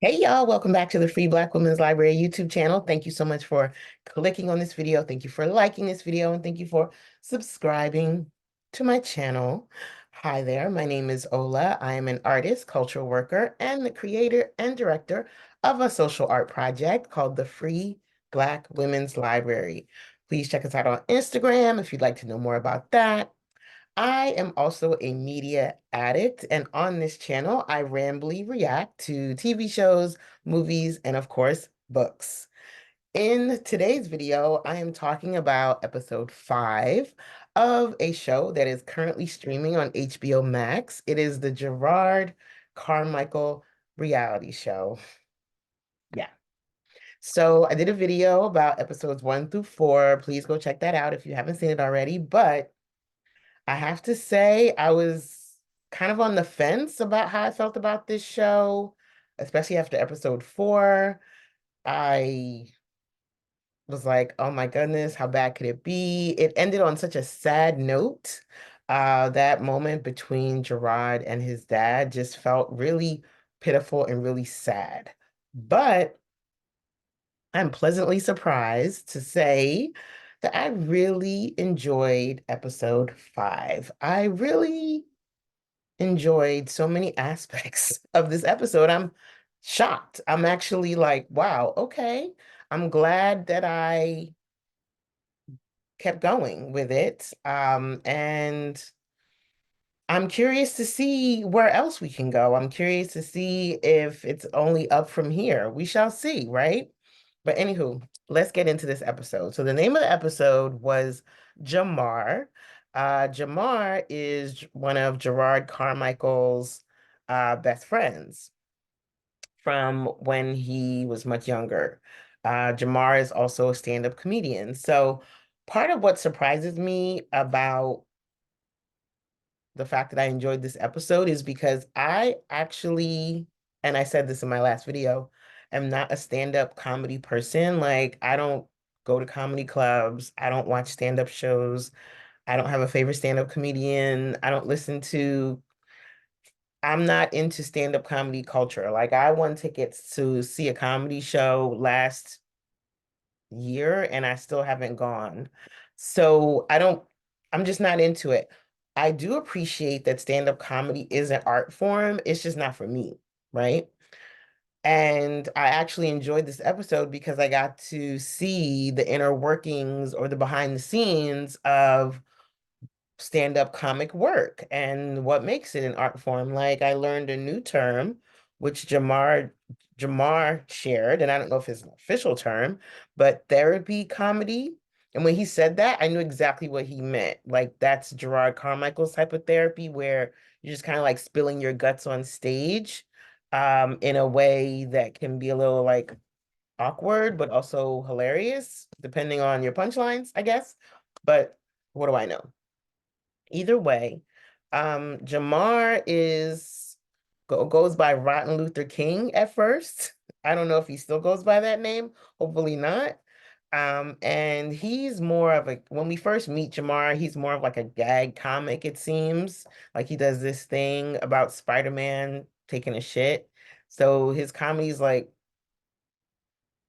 Hey y'all, welcome back to the Free Black Women's Library YouTube channel. Thank you so much for clicking on this video. Thank you for liking this video and thank you for subscribing to my channel. Hi there, my name is Ola. I am an artist, cultural worker, and the creator and director of a social art project called the Free Black Women's Library. Please check us out on Instagram if you'd like to know more about that. I am also a media addict, and on this channel, I rambly react to TV shows, movies, and of course, books. In today's video, I am talking about episode 5 of a show that is currently streaming on HBO Max. It is the Jerrod Carmichael Reality Show. Yeah. So I did a video about episodes 1 through 4. Please go check that out if you haven't seen it already. But I have to say, I was kind of on the fence about how I felt about this show, especially after episode 4. I was like, oh my goodness, how bad could it be? It ended on such a sad note. That moment between Jerrod and his dad just felt really pitiful and really sad. But I'm pleasantly surprised to say that I really enjoyed episode 5. I really enjoyed so many aspects of this episode. I'm shocked. I'm actually like, wow, okay. I'm glad that I kept going with it. And I'm curious to see where else we can go. I'm curious to see if it's only up from here. We shall see, right? But anywho, let's get into this episode. So the name of the episode was Jamar. Jamar is one of Jerrod Carmichael's best friends from when he was much younger. Jamar is also a stand-up comedian. So part of what surprises me about the fact that I enjoyed this episode is because I actually, and I said this in my last video, am not a stand-up comedy person. Like, I don't go to comedy clubs. I don't watch stand-up shows. I don't have a favorite stand-up comedian. I don't listen to, I'm not into stand-up comedy culture. Like, I won tickets to see a comedy show last year and I still haven't gone. So I'm just not into it. I do appreciate that stand-up comedy is an art form. It's just not for me, right? And I actually enjoyed this episode because I got to see the inner workings or the behind the scenes of stand-up comic work and what makes it an art form. Like I learned a new term, which Jamar shared, and I don't know if it's an official term, but therapy comedy. And when he said that, I knew exactly what he meant. Like that's Jerrod Carmichael's type of therapy where you're just kind of like spilling your guts on stage, in a way that can be a little like awkward, but also hilarious, depending on your punchlines, I guess. But what do I know? Either way, Jamar goes by Rotten Luther King at first. I don't know if he still goes by that name. Hopefully not. And he's more of a, when we first meet Jamar, he's more of like a gag comic, it seems. Like he does this thing about Spider-Man taking a shit. So his comedy's like,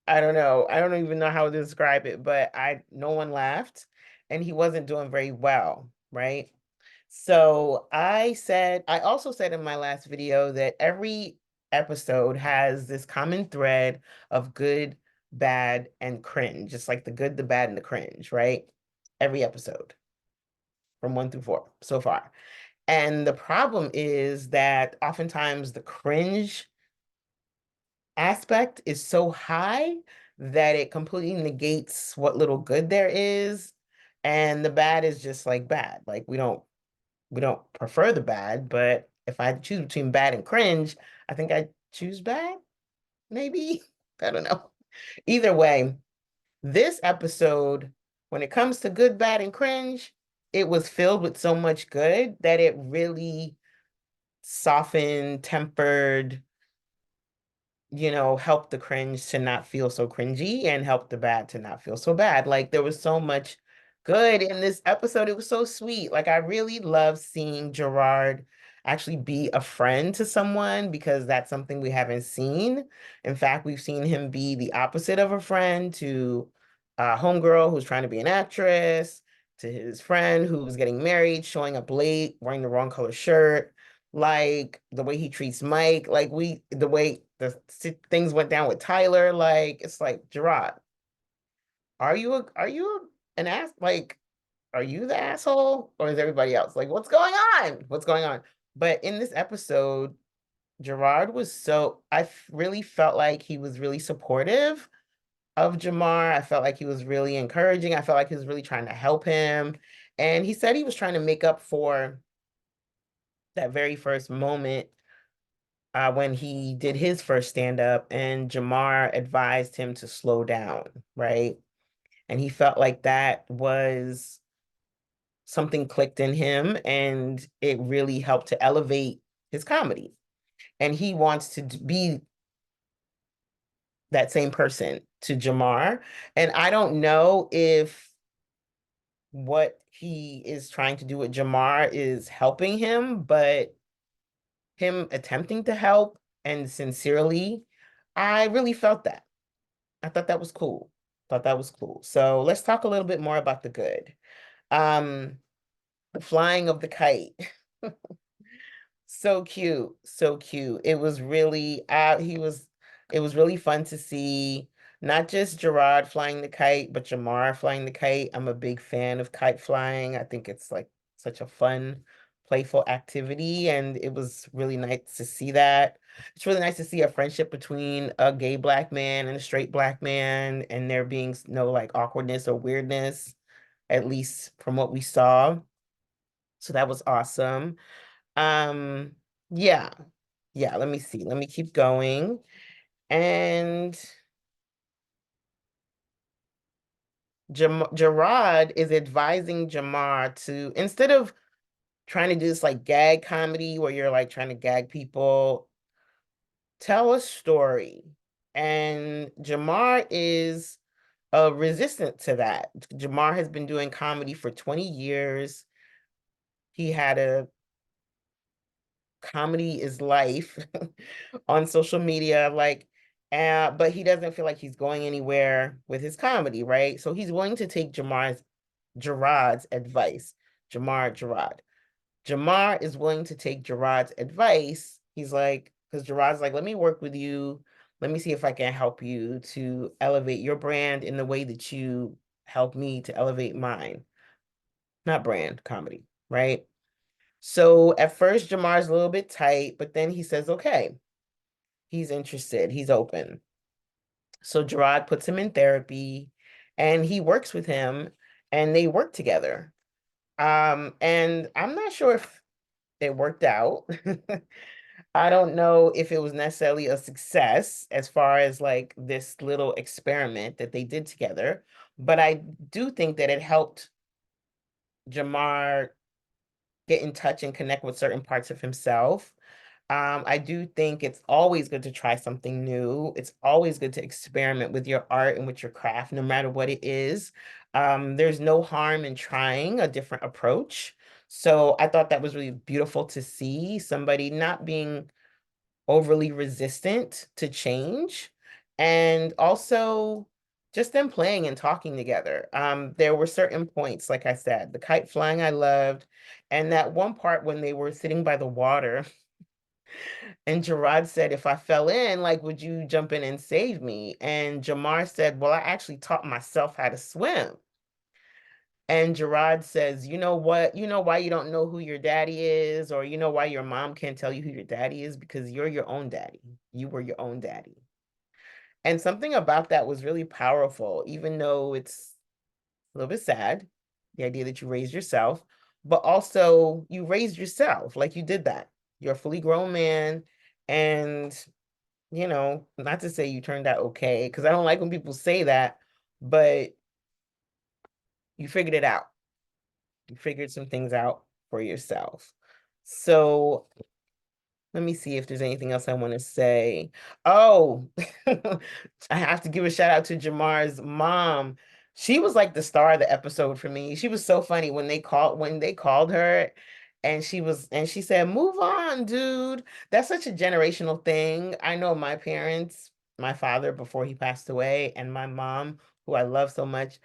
I don't know. I don't even know how to describe it, but no one laughed and he wasn't doing very well, right? So I also said in my last video that every episode has this common thread of good, bad, and cringe. Just like the good, the bad, and the cringe, right? Every episode from 1 through 4 so far. And the problem is that oftentimes the cringe aspect is so high that it completely negates what little good there is. And the bad is just like bad. Like we don't prefer the bad, but if I had to choose between bad and cringe, I think I'd choose bad, maybe. I don't know. Either way, this episode, when it comes to good, bad, and cringe, it was filled with so much good that it really softened, tempered, help the cringe to not feel so cringy and help the bad to not feel so bad. Like there was so much good in this episode. It was so sweet. Like I really love seeing Jerrod actually be a friend to someone, because that's something we haven't seen. In fact, we've seen him be the opposite of a friend to a homegirl who's trying to be an actress, to his friend who was getting married, showing up late, wearing the wrong color shirt, like the way he treats Mike, like the way things went down with Tyler, like it's like, Jerrod, are you an ass? Like, are you the asshole or is everybody else? Like, what's going on? What's going on? But in this episode, Jerrod was really felt like he was really supportive of Jamar. I felt like he was really encouraging. I felt like he was really trying to help him. And he said he was trying to make up for that very first moment when he did his first stand up and Jamar advised him to slow down, right? And he felt like that was something clicked in him and it really helped to elevate his comedy. And he wants to be that same person to Jamar. And I don't know if what he is trying to do with Jamar is helping him, but him attempting to help and sincerely, I really felt that. I thought that was cool. Thought that was cool. So let's talk a little bit more about the good. Um, the flying of the kite. So cute, so cute. It was really fun to see not just Jerrod flying the kite, but Jamar flying the kite. I'm a big fan of kite flying. I think it's like such a fun, playful activity, and it was really nice to see that. It's really nice to see a friendship between a gay Black man and a straight Black man, and there being no like awkwardness or weirdness, at least from what we saw. So that was awesome. Um, yeah, yeah, let me see. Let me keep going. And Jerrod is advising Jamar to, instead of trying to do this like gag comedy where you're like trying to gag people, tell a story. And Jamar is resistant to that. Jamar has been doing comedy for 20 years. He had a comedy is life on social media, like, but he doesn't feel like he's going anywhere with his comedy, right? So he's willing to take Jerrod's advice. Jerrod. Jamar is willing to take Jerrod's advice. He's like, because Jerrod's like, let me work with you. Let me see if I can help you to elevate your brand in the way that you help me to elevate mine. Not brand, comedy, right? So at first, Jamar's a little bit tight, but then he says, okay, he's interested, he's open. So Jerrod puts him in therapy and he works with him and they work together. And I'm not sure if it worked out. I don't know if it was necessarily a success as far as like this little experiment that they did together, but I do think that it helped Jamar get in touch and connect with certain parts of himself. I do think it's always good to try something new. It's always good to experiment with your art and with your craft, no matter what it is. There's no harm in trying a different approach. So I thought that was really beautiful to see somebody not being overly resistant to change, and also just them playing and talking together. There were certain points, like I said, the kite flying I loved, and that one part when they were sitting by the water and Jerrod said, if I fell in, like, would you jump in and save me? And Jamar said, well, I actually taught myself how to swim. And Jerrod says, you know what? You know why you don't know who your daddy is, or you know why your mom can't tell you who your daddy is? Because you're your own daddy. You were your own daddy. And something about that was really powerful, even though it's a little bit sad, the idea that you raised yourself, but also you raised yourself, like you did that. You're a fully grown man. And, not to say you turned out okay, because I don't like when people say that, but you figured it out. You figured some things out for yourself. So let me see if there's anything else I want to say. Oh, I have to give a shout out to Jamar's mom. She was like the star of the episode for me. She was so funny when they called her And she said, "Move on, dude." That's such a generational thing. I know my parents, my father before he passed away, and my mom, who I love so much,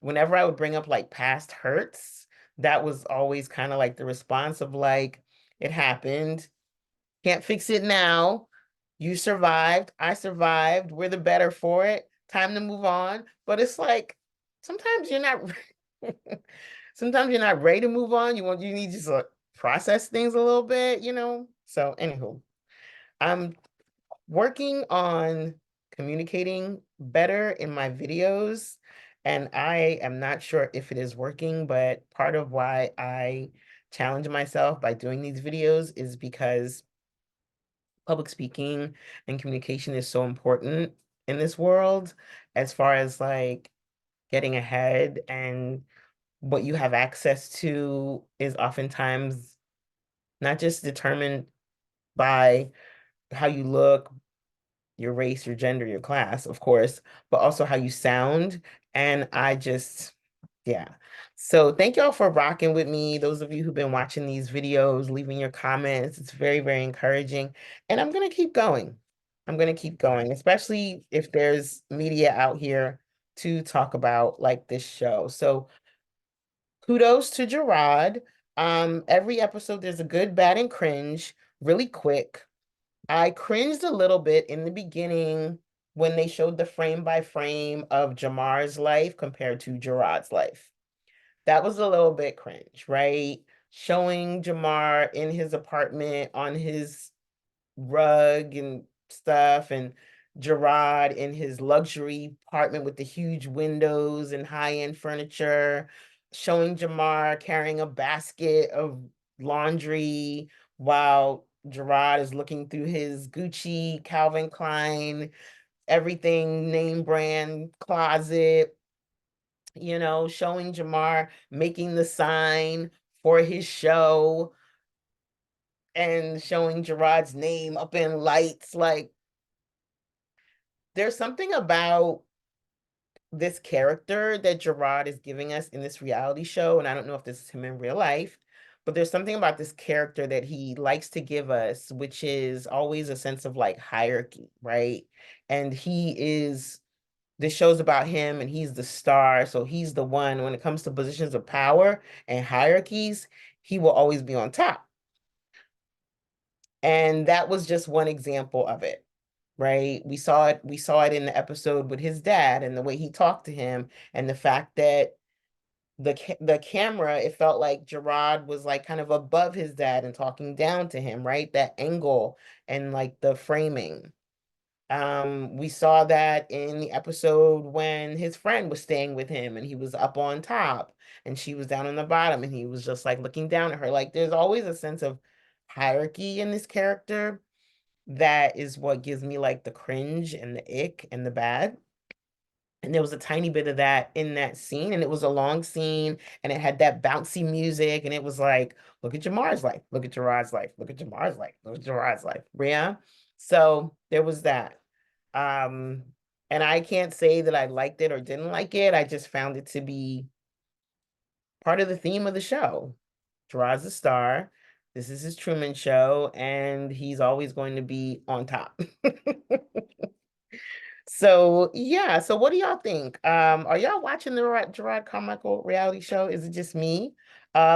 whenever I would bring up like past hurts, that was always kind of like the response of like, it happened. Can't fix it now. You survived. I survived. We're the better for it. Time to move on. But it's like sometimes you're not sometimes you're not ready to move on. You need to just process things a little bit, you know? So anywho, I'm working on communicating better in my videos, and I am not sure if it is working, but part of why I challenge myself by doing these videos is because public speaking and communication is so important in this world as far as like getting ahead, and what you have access to is oftentimes not just determined by how you look, your race, your gender, your class, of course, but also how you sound. And I just, yeah. So thank y'all for rocking with me. Those of you who've been watching these videos, leaving your comments, it's very, very encouraging. And I'm going to keep going. I'm going to keep going, especially if there's media out here to talk about like this show. So kudos to Jerrod. Every episode there's a good, bad, and cringe. Really quick. I cringed a little bit in the beginning when they showed the frame by frame of Jamar's life compared to Jerrod's life. That was a little bit cringe, right? Showing Jamar in his apartment on his rug and stuff, and Jerrod in his luxury apartment with the huge windows and high-end furniture, showing Jamar carrying a basket of laundry while Jerrod is looking through his Gucci, Calvin Klein, everything name brand closet, you know, showing Jamar making the sign for his show and showing Jerrod's name up in lights. Like, there's something about this character that Jerrod is giving us in this reality show, and I don't know if this is him in real life, but there's something about this character that he likes to give us, which is always a sense of like hierarchy, right? And this show's about him, and he's the star, so he's the one when it comes to positions of power and hierarchies, he will always be on top. And that was just one example of it, right? We saw it in the episode with his dad and the way he talked to him, and the fact that the camera, it felt like Jerrod was like kind of above his dad and talking down to him, right? That angle and like the framing. We saw that in the episode when his friend was staying with him and he was up on top and she was down on the bottom and he was just like looking down at her. Like, there's always a sense of hierarchy in this character that is what gives me like the cringe and the ick and the bad. And there was a tiny bit of that in that scene, and it was a long scene, and it had that bouncy music, and it was like, look at Jamar's life, look at Jerrod's life, look at Jamar's life, look at Jerrod's life. Yeah. So there was that. Um, and I can't say that I liked it or didn't like it. I just found it to be part of the theme of the show. Jerrod's a star. This is his Truman Show, and he's always going to be on top. So yeah, so what do y'all think? Are y'all watching the Jerrod Carmichael reality show? Is it just me?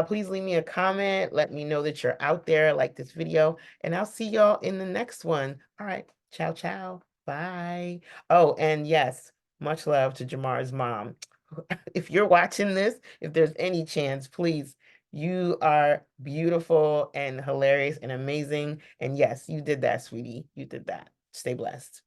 Please leave me a comment. Let me know that you're out there, like this video, and I'll see y'all in the next one. All right, ciao, ciao, bye. Oh, and yes, much love to Jamar's mom. If you're watching this, if there's any chance, please, you are beautiful and hilarious and amazing. And yes, you did that, sweetie. You did that. Stay blessed.